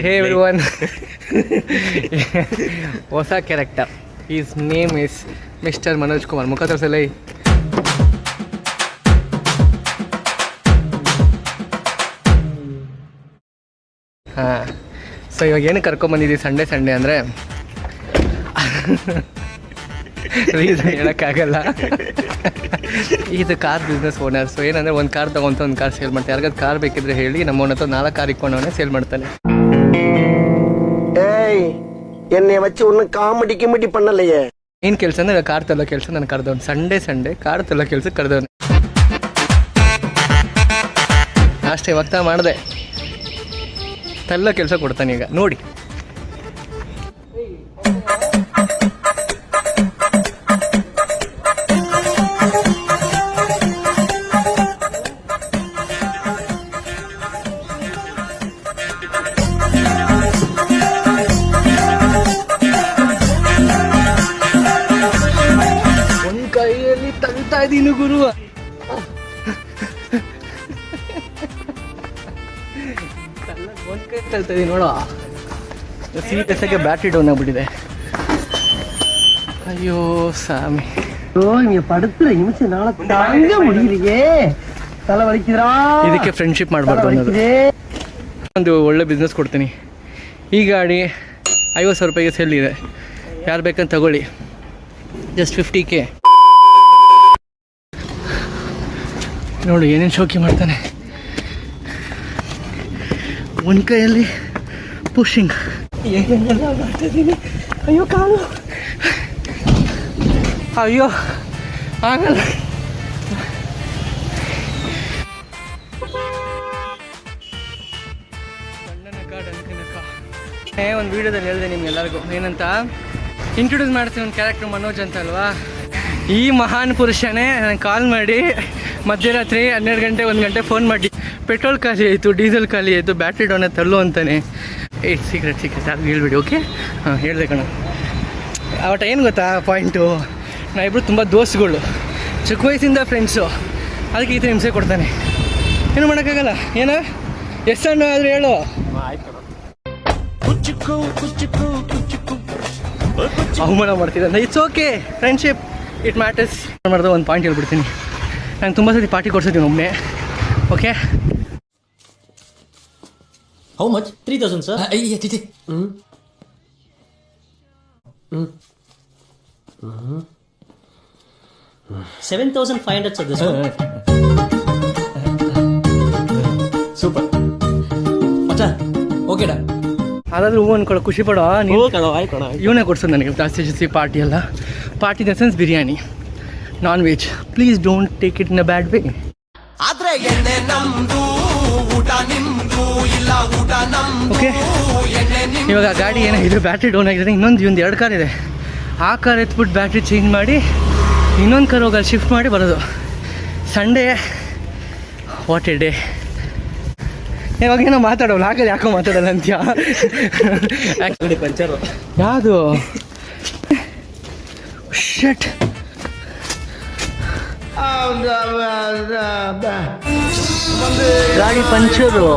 ಹೇ everyone, ಹೊಸ character. Is name is mister Manoj Kumar. ಮುಖ ತೋರಿಸಲ್ಲ. ಹಾಂ, ಸೊ ಇವಾಗ ಏನಕ್ಕೆ ಕರ್ಕೊಂಬಂದಿದ್ದೀವಿ ಸಂಡೇ ಅಂದರೆ ರೀಸನ್ ಹೇಳೋಕ್ಕಾಗಲ್ಲ. ಇದು ಕಾರ್ ಬಿಸ್ನೆಸ್ ಓನರ್. ಸೊ ಏನಂದರೆ ಒಂದು ಕಾರ್ ತೊಗೊಂತ ಒಂದು ಕಾರ್ ಸೇಲ್ ಮಾಡ್ತಾರೆ. ಯಾರಿಗಾದ್ರು ಕಾರ್ ಬೇಕಿದ್ರೆ ಹೇಳಿ, ನಮ್ಮ ಹತ್ರ 4 ಕಾರ್ ಇಟ್ಕೊಂಡವನೇ ಸೇಲ್ ಮಾಡ್ತಾನೆ. ಎನ್ನೆ ವಚ್ಚಿ ಒಂದು ಕಾಮಿಡಿ ಕಿಮಿಡಿ ಪಣ್ಣಲ್ಲಯ್ಯೇ. ಏನು ಕೆಲಸ ಅಂದರೆ ಕಾರ್ ತಲ್ಲೋ ಕೆಲಸ. ನಾನು ಕರೆದವನು ಸಂಡೇ ಕಾರ್ ತಲ್ಲೋ ಕೆಲಸಕ್ಕೆ ಕರೆದವನು. ಅಷ್ಟೇ ಇವಾಗ ಮಾಡಿದೆ, ತಲ್ಲೋ ಕೆಲಸ ಕೊಡ್ತಾನೆ ಈಗ ನೋಡಿ. ಒಂದು ಕೈಯಲ್ಲಿ ತಳ್ತಾ ಇದ್ದೀನಿ ಗುರು. ಒಂದು ಕೈ ತಳ್ತಾ ಇದೀನಿ ನೋಡೋ. ಸೀರಿಯಸ್ಸಾಗಿ ಬ್ಯಾಟ್ರಿ ಡೌನ್ ಆಗಿಬಿಟ್ಟಿದೆ. ಅಯ್ಯೋ ಸಾಮಿ, ನೀವು ಪಡುತ್ತರ ಹಿಂಸೆ ನಾಳೆ ತಾಂಗ ಮುಡಿಯಿರಿಗೆ ತಲೆ ಒಳಕಿದ್ರಾ. ಇದಕ್ಕೆ ಫ್ರೆಂಡ್ಶಿಪ್ ಮಾಡಬಾರ್ದು ಅನ್ನೋದು. ಒಂದು ಒಳ್ಳೆ ಬಿಸ್ನೆಸ್ ಕೊಡ್ತೀನಿ. ಈ ಗಾಡಿ 50,000 ರೂಪಾಯಿಗೆ ಸೇಲ್ ಇದೆ. ಯಾರು ಬೇಕಂತ ತಗೊಳ್ಳಿ. Just 50K. ನೋಡು ಏನೇನು ಶೋಕಿ ಮಾಡ್ತಾನೆ. ಒಂದು ಕೈಯಲ್ಲಿ ಪುಷಿಂಗ್. ಏನೆಲ್ಲ ಮಾಡ್ತಿದ್ದೀನಿ. ಅಯ್ಯೋ ಕಾಲು, ಅಯ್ಯೋ ಆಗಲ್ಲ. ಒಂದು ವೀಡಿಯೋದಲ್ಲಿ ಹೇಳಿದೆ ನಿಮ್ಗೆಲ್ಲರಿಗೂ, ಏನಂತ ಇಂಟ್ರೊಡ್ಯೂಸ್ ಮಾಡ್ತೀನಿ ಒಂದು ಕ್ಯಾರೆಕ್ಟರ್ ಮನೋಜ್ ಅಂತ ಅಲ್ವಾ. ಈ ಮಹಾನ್ ಪುರುಷನೇ ನನಗೆ ಕಾಲ್ ಮಾಡಿ ಮಧ್ಯರಾತ್ರಿ 12 ಗಂಟೆ 1 ಗಂಟೆ ಫೋನ್ ಮಾಡಿ, ಪೆಟ್ರೋಲ್ ಖಾಲಿ ಆಯಿತು, ಡೀಸೆಲ್ ಖಾಲಿ ಆಯಿತು, ಬ್ಯಾಟ್ರಿ ಡೌನ್ ತಳ್ಳು ಅಂತಾನೆ. ಸೀಕ್ರೆಟ್ ಅದು ಹೇಳ್ಬಿಡಿ. ಓಕೆ, ಹಾಂ ಹೇಳಿದೆ ಕಣ. ಅವಟ ಏನು ಗೊತ್ತಾ ಪಾಯಿಂಟು, ನಾವಿಬ್ಬರು ತುಂಬ ದೋಸ್ತುಗಳು, ಚಿಕ್ಕ ವಯಸ್ಸಿಂದ ಫ್ರೆಂಡ್ಸು. ಅದಕ್ಕೆ ಈ ಥರ ಹಿಂಸೆ ಕೊಡ್ತಾನೆ. ಏನು ಮಾಡೋಕ್ಕಾಗಲ್ಲ. ಏನೋ ಎಷ್ಟು ಸಣ್ಣ ಆದರೂ ಹೇಳು. ಅವಮಾನ ಮಾಡ್ತಿದ್ದ. It's okay, friendship it matters. ಮಾಡಿದ್ರೆ ಒಂದು ಪಾಯಿಂಟ್ ಹೇಳ್ಬಿಡ್ತೀನಿ. ನಾನು ತುಂಬ ಸತಿ ಪಾರ್ಟಿ ಕೊಡ್ಸಿದ್ದೀನಿ ಒಮ್ಮೆ. Okay, how much? 3,000 sir. 7,500 sir. This one super ಮಚ್ಚ. ಓಕೆಡಾ, ಅದಾದ್ರೂ ಹೂ ಅನ್ಕೊಳ್ಳೋ, ಖುಷಿ ಪಡೋ. ನೀವು ಇವನೇ ಕೊಡ್ಸೋದು ನನಗೆ ಜಾಸ್ತಿ ಪಾರ್ಟಿ ಎಲ್ಲ. Party in the sense biryani, non veg. Please don't take it in a bad way. Okay, ಇವಾಗ ಗಾಡಿ ಏನಾಗಿದೆ, ಬ್ಯಾಟ್ರಿ ಡೌನ್ ಆಗಿದೆ. ಇನ್ನೊಂದು 2 ಕಾರ್ ಇದೆ. ಆ ಕಾರ್ ಎತ್ಬಿಟ್ಟು ಬ್ಯಾಟ್ರಿ ಚೇಂಜ್ ಮಾಡಿ ಇನ್ನೊಂದು ಕಾರ್ ಹೋಗಲ್ಲಿ ಶಿಫ್ಟ್ ಮಾಡಿ ಬರೋದು. Sunday what A day. ಇವಾಗ ಏನೋ ಮಾತಾಡೋಲ್ಲ, ಹಾಕಲ್ಲಿ ಯಾಕೋ ಮಾತಾಡೋಲ್ಲ ಅಂತ್ಯ. ಆ್ಯಕ್ಚುಲಿ ಪಂಚರು ಯಾವುದು ಶಟ್. ಗಾಡಿ ಪಂಚರು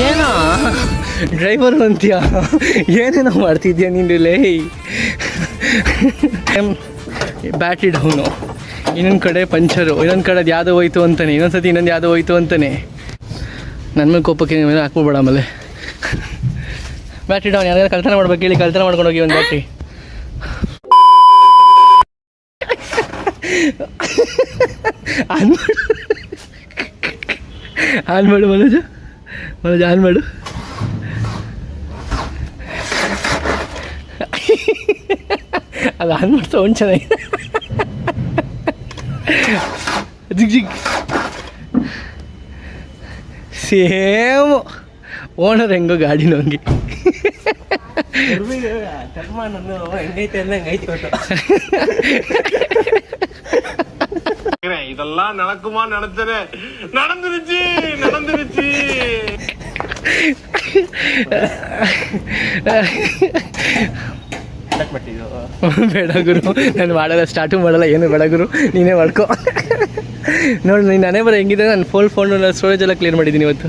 ಏನೋ ಡ್ರೈವರು ಅಂತೀಯ. ಏನೇನೋ ಮಾಡ್ತಿದ್ಯಾ ನೀನು ಲೇ. ಬ್ಯಾಟ್ರಿ ಡೌನು, ಇನ್ನೊಂದು ಕಡೆ ಪಂಚರು, ಇನ್ನೊಂದು ಕಡೆ ಅದು ಯಾವುದೋ ಹೋಯ್ತು ಅಂತಾನೆ, ಇನ್ನೊಂದು ಸತಿ ಇನ್ನೊಂದು ಯಾವುದೋ ಹೋಯ್ತು ಅಂತಾನೆ. ನನ್ನ ಮೇಲೆ ಕೋಪಕ್ಕೆ ನೀವೇನೋ ಹಾಕ್ಬಿಡ್ಬೇಡ. ಆಮೇಲೆ ಬ್ಯಾಟ್ರಿ ಡೌನ್, ಯಾರು ಕಳ್ತನ ಮಾಡ್ಬೇಕು ಹೇಳಿ, ಕಳ್ತನ ಮಾಡ್ಕೊಂಡು ಹೋಗಿ ಒಂದು ಬ್ಯಾಟ್ರಿ. ಆನ್ ಮಾಡು ಮನೋಜ್, ಆನ್ ಮಾಡು. ಅದು ಆನ್ ಮಾಡ್ತಾ ಒಂದು ಚೆನ್ನಾಗಿದೆ. ಜಿಗ್ ಜಿಗ್ ಸೇಮ್ ಓನರ್ ಹೆಂಗೋ ಗಾಡಿನೂ ಹಂಗೆ. இதெல்லாம் நடக்குமா? நடந்துருச்சு. ಬೇಡ ಗುರು, ನಾನು ಮಾಡಲ್ಲ, ಸ್ಟಾರ್ಟು ಮಾಡಲ್ಲ, ಏನು ಬೇಡ ಗುರು, ನೀನೇ ಮಾಡ್ಕೊ. ನೋಡಿ ನೀನು ನಾನೇ ಬರೋ ಹೆಂಗಿದೆ. ನಾನು ಫೋನ್ ಸ್ಟೋರೇಜ್ ಎಲ್ಲ ಕ್ಲಿಯರ್ ಮಾಡಿದ್ದೀನಿ ಇವತ್ತು.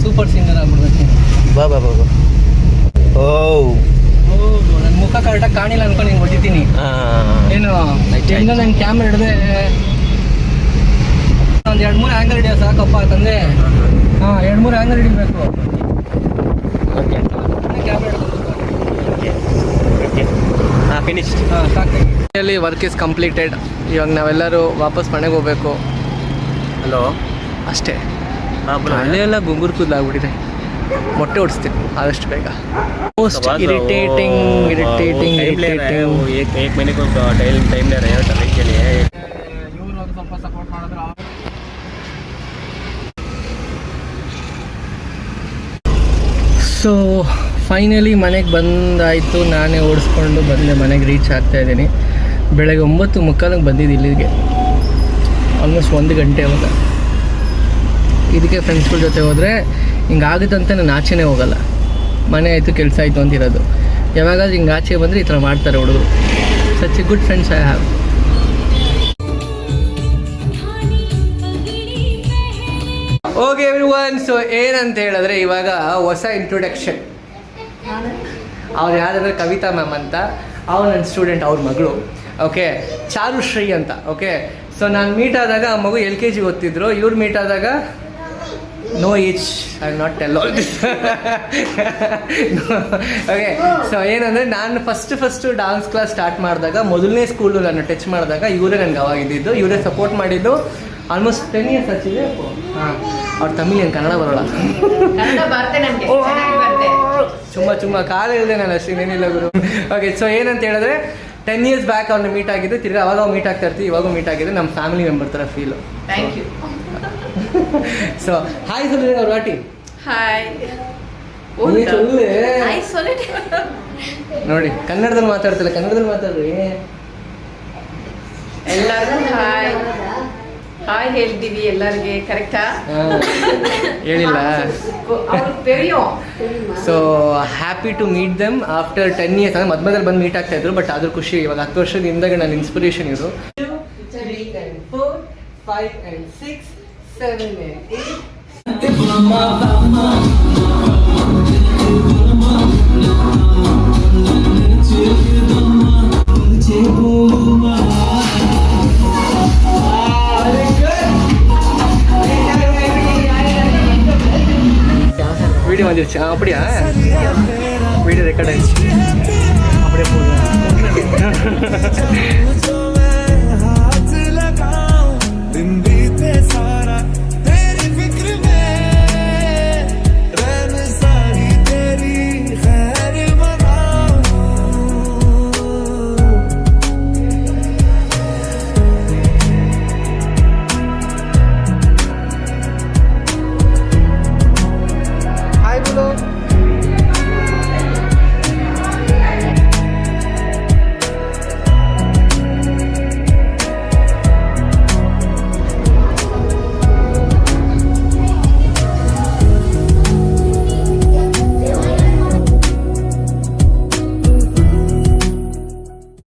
ಸೂಪರ್ ಸಿಂಗರ್ ಆಗ್ಬಿಡ್ಬೇಕು ನೀನು. ಬಾ ಬಾ ಬಾ ಬಾ. ಓ ನನ್ನ ಮುಖ ಕರೆಕ್ಟಾಗಿ ಕಾಣಿಲ್ಲ ಅನ್ಕೊಂಡು ಹಿಂಗೆ ಹೊಡಿತೀನಿ. ಏನು ಹೆಂಗ ನಂಗೆ ಕ್ಯಾಮ್ರಾ ಹಿಡ್ದೆ ಒಂದು 2-3 ಆ್ಯಂಗಲ್ ಹಿಡಿಯೋ ಸಾಕಪ್ಪ ಅಂತಂದೆ. ಹಾಂ 2-3 ಆ್ಯಂಗಲ್ ಹಿಡಿಬೇಕು. ಓಕೆ ಕ್ಯಾಮ್ರಾ ಹಿಡ್ಕೊಂಡು ಫಿನಿಶ್. ಹಾಂ ಸಾಕು. ಇಲ್ಲಿ ವರ್ಕ್ ಇಸ್ ಕಂಪ್ಲೀಟೆಡ್. ಇವಾಗ ನಾವೆಲ್ಲರೂ ವಾಪಸ್ ಮನೆಗೆ ಹೋಗ್ಬೇಕು. ಹಲೋ ಅಷ್ಟೇ. ಅಲ್ಲೆಲ್ಲ ಗುಂಗುರು ಕೂದಲಾಗ್ಬಿಟ್ಟಿದೆ. ಮೊಟ್ಟೆ ಹೊಡಿಸ್ತೀನಿ ಆದಷ್ಟು ಬೇಗ. Most irritating. एक महीने को टाइम ले रहे हैं टर्निंग के लिए. ಇವರು ಒಂದು ಸ್ವಲ್ಪ ಸಪೋರ್ಟ್ ಮಾಡಿದ್ರೆ ಸೊ ಫೈನಲಿ ಮನೆಗೆ ಬಂದಾಯಿತು. ನಾನೇ ಓಡಿಸ್ಕೊಂಡು ಬಂದೆ, ಮನೆಗೆ ರೀಚ್ ಆಗ್ತಾ ಇದ್ದೀನಿ. ಬೆಳಗ್ಗೆ 9:45 ಬಂದಿದ್ದು ಇಲ್ಲಿಗೆ. ಆಲ್ಮೋಸ್ಟ್ 1 ಗಂಟೆ ಅವಾಗ. ಇದಕ್ಕೆ ಫ್ರೆಂಡ್ಸ್ಗಳ ಜೊತೆ ಹೋದರೆ ಹಿಂಗಾಗುತ್ತಂತ ನಾನು ಆಚೆನೇ ಹೋಗಲ್ಲ. ಮನೆ ಆಯಿತು ಕೆಲಸ ಆಯಿತು ಅಂತಿರೋದು. ಯಾವಾಗಾದ್ರೂ ಹಿಂಗೆ ಆಚೆ ಬಂದರೆ ಈ ಥರ ಮಾಡ್ತಾರೆ ಹುಡುಗರು. Such A good friends I have. Okay everyone. So ಏನಂತ ಹೇಳಿದ್ರೆ ಇವಾಗ ಹೊಸ ಇಂಟ್ರೊಡಕ್ಷನ್. ಅವ್ರು ಯಾರಂದರೆ ಕವಿತಾ ಮ್ಯಾಮ್ ಅಂತ. ಅವ್ರು ನನ್ನ ಸ್ಟೂಡೆಂಟ್, ಅವ್ರ ಮಗಳು. ಓಕೆ, ಚಾರುಶ್ರೀ ಅಂತ. ಓಕೆ, ಸೊ ನಾನು ಮೀಟ್ ಆದಾಗ ಆ ಮಗು LKG ಓದ್ತಿದ್ರು. ಇವ್ರು ಮೀಟ್ ಆದಾಗ know each I will not tell all this. Okay, so ಏನಂದರೆ ನಾನು ಫಸ್ಟು ಡಾನ್ಸ್ ಕ್ಲಾಸ್ ಸ್ಟಾರ್ಟ್ ಮಾಡಿದಾಗ ಮೊದಲನೇ ಸ್ಕೂಲು ನಾನು ಟಚ್ ಮಾಡಿದಾಗ ಇವರೇ ನನಗೆ ಅವಾಗಿದ್ದು. ಇವರೇ ಸಪೋರ್ಟ್ ಮಾಡಿದ್ದು. ಆಲ್ಮೋಸ್ಟ್ 10 years ಹಚ್ಚಿದೆ. ಹಾಂ, ಅವ್ರು ತಮಿಳ್ ಏನು ಕನ್ನಡ ಬರೋಲ್ಲ. ಚುಮ್ಮ ಕಾಲ ಇಲ್ಲದೆ ನಾನು ಅಷ್ಟೇನೇನಿಲ್ಲ ಗುರು. ಓಕೆ, ಸೊ ಏನಂತ ಹೇಳಿದ್ರೆ 10 years ಬ್ಯಾಕ್ ಅವ್ರನ್ನ ಮೀಟ್ ಆಗಿದ್ದು. ತಿರ್ಗಿ ಅವಾಗ ಮೀಟ್ ಆಗ್ತಾ ಇರ್ತೀವಿ. ಇವಾಗೂ ಮೀಟ್ ಆಗಿದೆ. ನಮ್ಮ ಫ್ಯಾಮಿಲಿ ಮೆಂಬರ್ ಥರ feel. Thank you. So hi சொல்லுங்க ஒரு வாட்டி. ಹಾಯ್. ನೀ சொல்லு. ಹಾಯ್ சொல்லிட்டு ನೋಡಿ, ಕನ್ನಡದಲ್ಲಿ ಮಾತಾಡ್ತಿಲ್ಲ, ಕನ್ನಡದಲ್ಲಿ ಮಾತಾಡ್ರಿ. ಎಲ್ಲರಿಗೂ ಹಾಯ್ ಹಾಯ್ ಹೇಳ್ತೀವಿ ಎಲ್ಲರಿಗೆ. ಕರೆಕ್ಟಾ? ಹೇಳಿಲ್ಲ. ಅವ್ರಿಗೆ தெரியும். So happy to meet them after 10 years. ಅಂದರೆ ಮಧ್ಯದಲ್ಲಿ ಬಂದು ಮೀಟ್ ಆಗ್ತಾ ಇದ್ರು. ಬಟ್ ಅದ್ರ ಖುಷಿ ಇವಾಗ 10 ವರ್ಷದ ಹಿಂದಾಗೆ ನನ್ನ ಇನ್ಸ್ಪಿರೇಷನ್ ಇವರು. 2 3 and 4 5 and 6 7 and 8. வீடியோ வந்துருச்சு. அப்படியா? வீடியோ ரெக்கார்ட் ஆயிடுச்சு. அப்படியே போடுங்க.